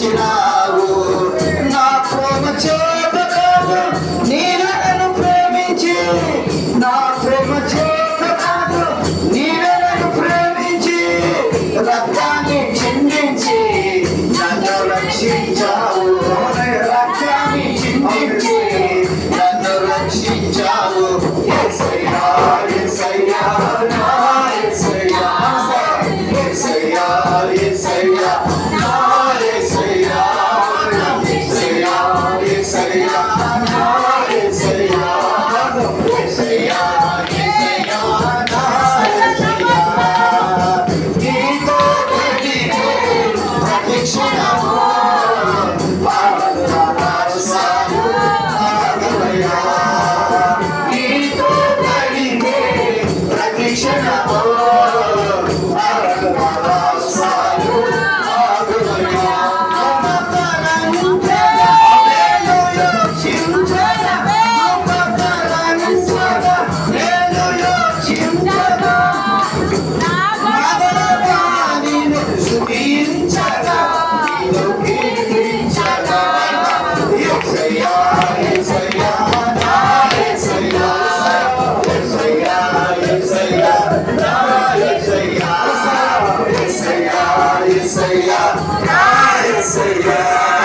రక్షించినావు. నా ప్రేమ చేత కాదు నీవే నన్ను ప్రేమించి, నా ప్రేమ చేత కాదు నీవే నన్ను ప్రేమించి, రక్తాన్ని చిందించి నన్ను రక్షించావు. రక్తాన్ని చిందించి నన్ను రక్షించావు. యేసయ్యా యేసయ్యా నా యేసయ్యా యేసయ్యా యేసయ్యా